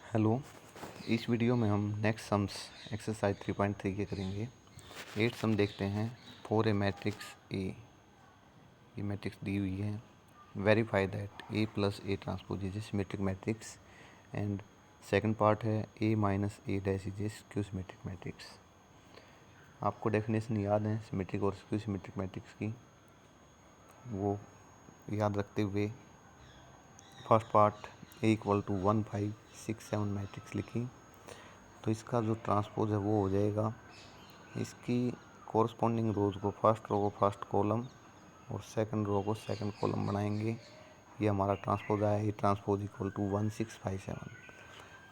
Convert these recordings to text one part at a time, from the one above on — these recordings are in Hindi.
हेलो। इस वीडियो में हम नेक्स्ट सम्स एक्सरसाइज 3.3 के करेंगे। 8 सम देखते हैं फॉर ए मैट्रिक्स ए। ये मैट्रिक्स दी हुई है। Verify that A plus A transpose is A symmetric matrix and second part है A minus A dash is A skew symmetric matrix. आपको डेफिनेशन याद है सिमेट्रिक और स्क्यू सिमेट्रिक मैट्रिक्स की, वो याद रखते हुए first part A equal to 1 5 6 7 matrix लिखी। तो इसका जो ट्रांसपोज है वो हो जाएगा, इसकी कोरस्पॉन्डिंग रोज को फर्स्ट रो को फर्स्ट कॉलम और सेकंड रो को सेकंड कॉलम बनाएंगे। ये हमारा ट्रांसपोज आया। A transpose equal to 1 6 5 7।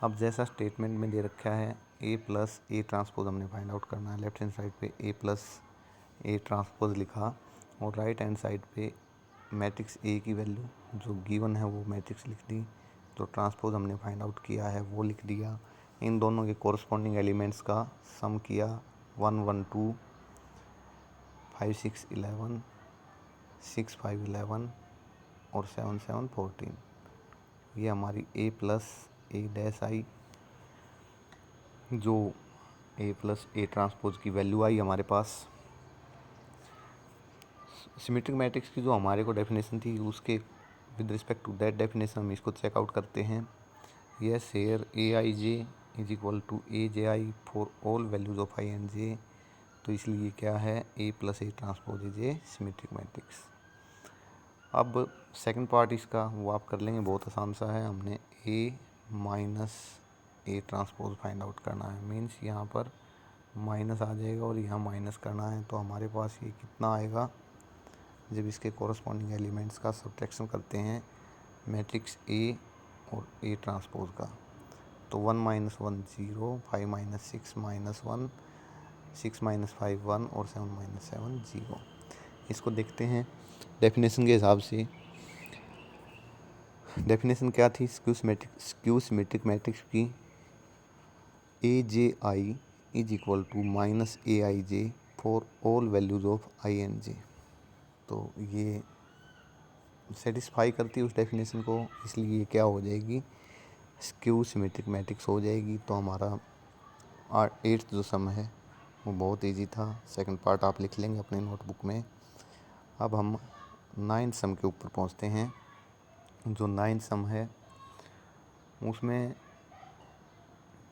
अब जैसा स्टेटमेंट में दे रखा है ए प्लस ए ट्रांसपोज हमने फाइंड आउट करना है। लेफ्ट हैंड साइड पे ए प्लस ए ट्रांसपोज लिखा और राइट हैंड साइड पे मैट्रिक्स ए की वैल्यू जो गिवन है वो मैट्रिक्स लिख दी। जो ट्रांसपोज हमने फाइंड आउट किया है वो लिख दिया। इन दोनों के कोरस्पॉन्डिंग एलिमेंट्स का सम किया। 1 1 2 5 6 11 6 5 11 और 7 7 14। ये हमारी ए प्लस ए डैश आई, जो ए प्लस ए ट्रांसपोज की वैल्यू आई हमारे पास। सिमेट्रिक मैट्रिक्स की जो हमारे को डेफिनेशन थी उसके with respect to that definition हम इसको चेकआउट करते हैं। Yes here A I J is equal to A J I for all values of I and J. तो इसलिए क्या है, A plus A transpose is A symmetric matrix. अब सेकंड पार्ट इसका वो आप कर लेंगे, बहुत आसान सा है। हमने A minus A transpose find out करना है। मीन्स यहाँ पर माइनस आ जाएगा और यहाँ माइनस करना है। तो हमारे पास ये कितना आएगा, जब इसके कोरस्पॉन्डिंग एलिमेंट्स का सब्ट्रैक्शन करते हैं मैट्रिक्स ए और ए ट्रांसपोज का, तो 1 माइनस 1 0, 5 माइनस 6 माइनस 1, 6 माइनस 5 1 और 7 माइनस 7 0। इसको देखते हैं डेफिनेशन के हिसाब से। डेफिनेशन क्या थी स्क्यू सिमेट्रिक मैट्रिक्स की, A J I is equal to minus A I J for all values of I and J. तो ये सेटिस्फाई करती है उस डेफिनेशन को, इसलिए क्या हो जाएगी, स्क्यू सिमेट्रिक मैट्रिक्स हो जाएगी। तो हमारा 8th जो सम है वो बहुत इजी था। सेकंड पार्ट आप लिख लेंगे अपने नोटबुक में। अब हम 9th सम के ऊपर पहुंचते हैं। जो 9th सम है उसमें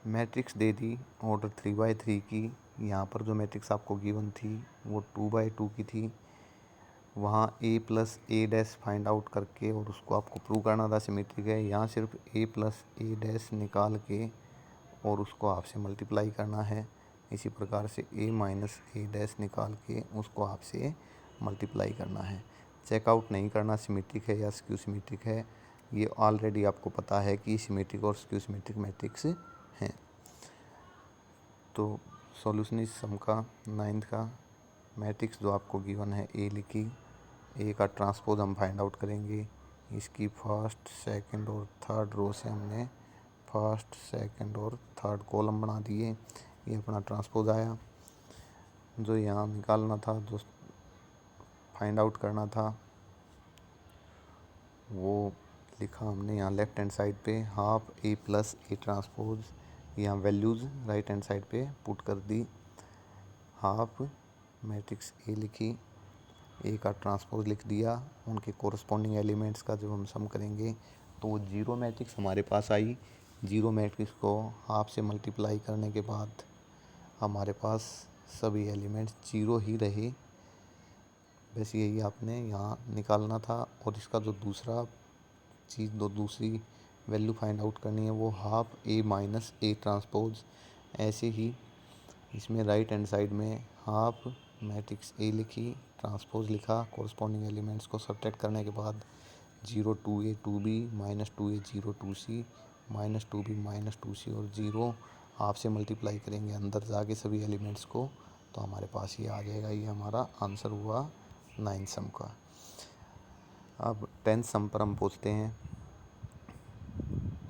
मैट्रिक्स दे दी ऑर्डर 3/3 की। यहाँ पर जो मैट्रिक्स आपको गिवन थी वो 2/2 की थी। वहाँ ए plus A dash find out करके और उसको आपको प्रूव करना था सिमेट्रिक है। यहाँ सिर्फ ए प्लस ए डैश निकाल के और उसको हाफ से मल्टीप्लाई करना है। इसी प्रकार से ए माइनस ए डैश निकाल के उसको हाफ से मल्टीप्लाई करना है। चेकआउट नहीं करना सिमेट्रिक है या स्क्यू सिमेट्रिक है, ये ऑलरेडी आपको पता है कि सिमेट्रिक और स्क्यू सिमेट्रिक मैट्रिक्स हैं। तो सॉल्यूशन इस सम का 9th का मैट्रिक्स जो आपको गिवन है ए लिखी। ए का ट्रांसपोज हम फाइंड आउट करेंगे। इसकी फर्स्ट सेकंड और थर्ड रो से हमने फर्स्ट सेकंड और थर्ड कॉलम बना दिए। ये अपना ट्रांसपोज आया। जो यहाँ निकालना था, जो फाइंड आउट करना था, वो लिखा हमने यहाँ लेफ्ट हैंड साइड पे half A plus A transpose. यहाँ वैल्यूज़ राइट हैंड साइड पे पुट कर दी। हाफ मैट्रिक्स ए लिखी, ए का ट्रांसपोज लिख दिया। उनके कोरस्पॉन्डिंग एलिमेंट्स का जब हम सम करेंगे तो वो जीरो मैट्रिक्स हमारे पास आई। जीरो मैट्रिक्स को हाफ से मल्टीप्लाई करने के बाद हमारे पास सभी एलिमेंट्स जीरो ही रहे। बस यही आपने यहाँ निकालना था। और इसका जो दूसरा चीज़, दूसरी वैल्यू फाइंड आउट करनी है वो half A minus A transpose. ऐसे ही इसमें राइट हैंड साइड में हाफ मैट्रिक्स ए लिखी, ट्रांसपोज लिखा, कोरस्पॉन्डिंग एलिमेंट्स को सब्ट्रैक्ट करने के बाद 0 2a 2b minus 2a 0 2c minus 2b minus 2c और 0 हाफ से मल्टीप्लाई करेंगे अंदर जाके सभी एलिमेंट्स को, तो हमारे पास ये आ जाएगा। ये हमारा आंसर हुआ 9th सम का। अब 10th सम पर हम पहुँचते हैं।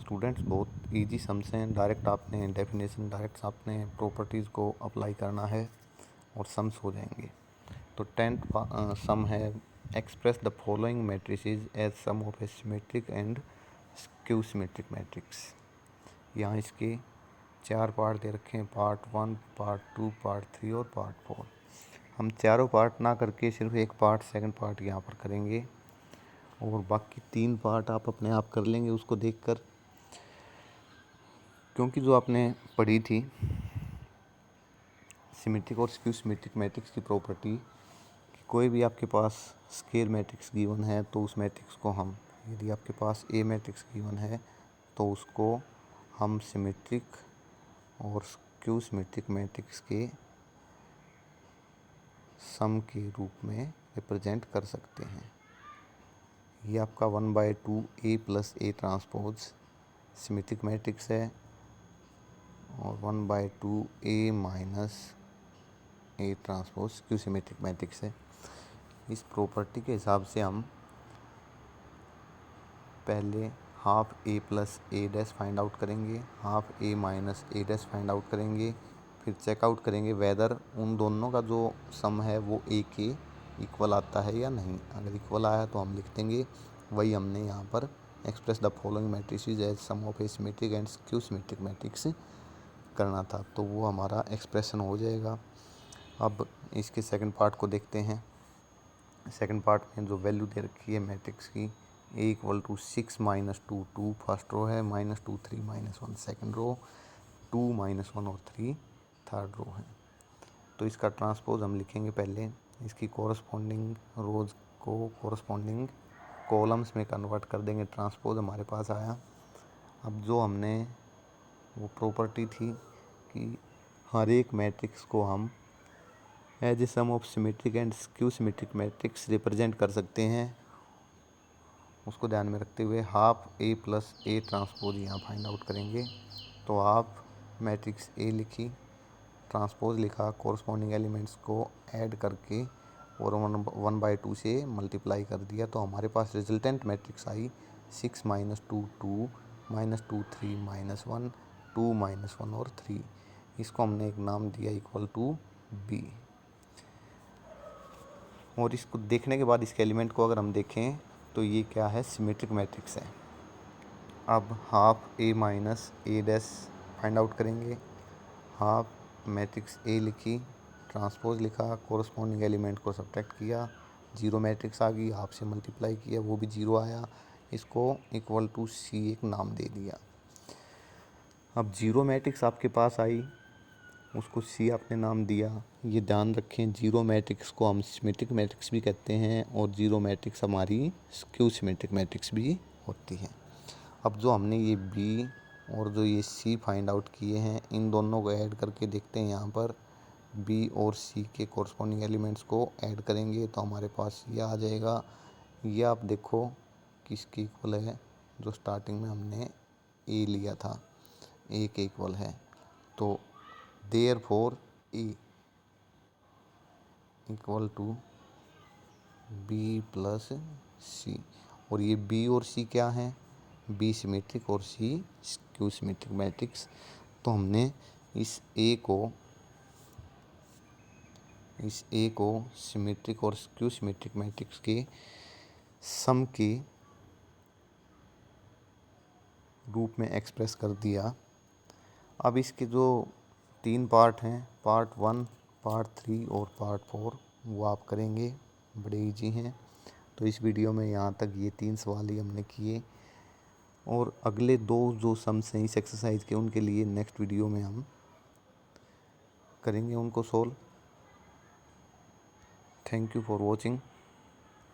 स्टूडेंट्स बहुत इजी सम्स हैं। डायरेक्ट आपने डेफिनेशन, डायरेक्ट आपने प्रॉपर्टीज़ को अप्लाई करना है और सम्स हो जाएंगे। तो 10th सम है, express the following matrices as sum of a symmetric and skew symmetric matrix. यहाँ इसके 4 पार्ट दे रखे हैं, पार्ट 1, पार्ट 2, पार्ट 3 और पार्ट 4। हम चारों पार्ट ना करके सिर्फ एक पार्ट, सेकंड पार्ट यहाँ पर करेंगे और बाकी 3 पार्ट आप अपने आप कर लेंगे उसको देखकर, क्योंकि जो आपने पढ़ी थी सिमेट्रिक और स्क्यू सिमेट्रिक मैट्रिक्स की प्रॉपर्टी, कोई भी आपके पास स्केल मैट्रिक्स गिवन है तो उस मैट्रिक्स को हम, यदि आपके पास ए मैट्रिक्स गिवन है तो उसको हम सिमेट्रिक और स्क्यू सिमेट्रिक मैट्रिक्स के सम के रूप में रिप्रेजेंट कर सकते हैं। ये आपका 1/2 A plus A transpose symmetric matrix है और 1/2 A minus A transpose skew symmetric matrix है। इस प्रॉपर्टी के हिसाब से हम पहले half A plus A dash find out करेंगे, half A minus A dash find out करेंगे, फिर चेकआउट करेंगे वेदर उन दोनों का जो सम है वो ए के इक्वल आता है या नहीं। अगर इक्वल आया तो हम लिख देंगे। वही हमने यहाँ पर express the following matrices as sum of a symmetric and skew symmetric matrix करना था, तो वो हमारा एक्सप्रेशन हो जाएगा। अब इसके सेकंड पार्ट को देखते हैं। सेकंड पार्ट में जो वैल्यू दे रखी है मैट्रिक्स की, ए इक्वल टू 6 माइनस 2 2 फर्स्ट रो है, -2 3 -1 सेकंड रो, 2 -1 और 3 थर्ड रो है। तो इसका ट्रांसपोज हम लिखेंगे पहले, इसकी कोरस्पॉन्डिंग रोज को कोरस्पॉन्डिंग कॉलम्स में कन्वर्ट कर देंगे। ट्रांसपोज हमारे पास आया। अब जो हमने वो प्रॉपर्टी थी कि हर एक मैट्रिक्स को हम as a sum of symmetric and skew symmetric matrix represent कर सकते हैं, उसको ध्यान में रखते हुए half A plus A transpose यहाँ फाइंड आउट करेंगे। तो आप मैट्रिक्स ए लिखी, ट्रांसपोज लिखा, कोरस्पॉन्डिंग एलिमेंट्स को ऐड करके और 1/2 से मल्टीप्लाई कर दिया, तो हमारे पास रिजल्टेंट मैट्रिक्स आई 6 -2 2 -2 3 -1 2 -1 और 3। इसको हमने एक नाम दिया इक्वल टू बी। और इसको देखने के बाद इसके एलिमेंट को अगर हम देखें तो ये क्या है, सिमेट्रिक मैट्रिक्स है। अब half A minus A dash find out करेंगे। हाफ मैट्रिक्स ए लिखी, ट्रांसपोज लिखा, कोरस्पॉन्डिंग एलिमेंट को सब्ट्रैक्ट किया, जीरो मैट्रिक्स आ गई, हाफ से मल्टीप्लाई किया वो भी जीरो आया, इसको इक्वल टू सी एक नाम दे दिया। अब जीरो मैट्रिक्स आपके पास आई, उसको सी आपने नाम दिया। ये ध्यान रखें, जीरो मैट्रिक्स को हम सिमेट्रिक मैट्रिक्स भी कहते हैं और जीरो मैट्रिक्स हमारी स्क्यू सिमेट्रिक मैट्रिक्स भी होती है। अब जो हमने ये बी और जो ये सी फाइंड आउट किए हैं, इन दोनों को ऐड करके देखते हैं। यहाँ पर बी और सी के कोरस्पॉन्डिंग एलिमेंट्स को ऐड करेंगे तो हमारे पास ये आ जाएगा। ये आप देखो किसके इक्वल है, जो स्टार्टिंग में हमने ए लिया था, ए के इक्वल है। तो therefore A equal to B plus C. और ये बी और सी क्या है, बी सिमेट्रिक और सी स्क्यू सिमेट्रिक मैट्रिक्स। तो हमने इस ए को सिमेट्रिक और स्क्यू सिमेट्रिक मैट्रिक्स के सम के रूप में एक्सप्रेस कर दिया। अब इसके जो 3 पार्ट हैं, पार्ट 1, पार्ट 3 और पार्ट 4, वो आप करेंगे, बड़े इजी हैं। तो इस वीडियो में यहाँ तक ये 3 सवाल ही हमने किए और अगले 2 जो सम्स हैं इस एक्सरसाइज के, उनके लिए नेक्स्ट वीडियो में हम करेंगे उनको solve. Thank you for watching.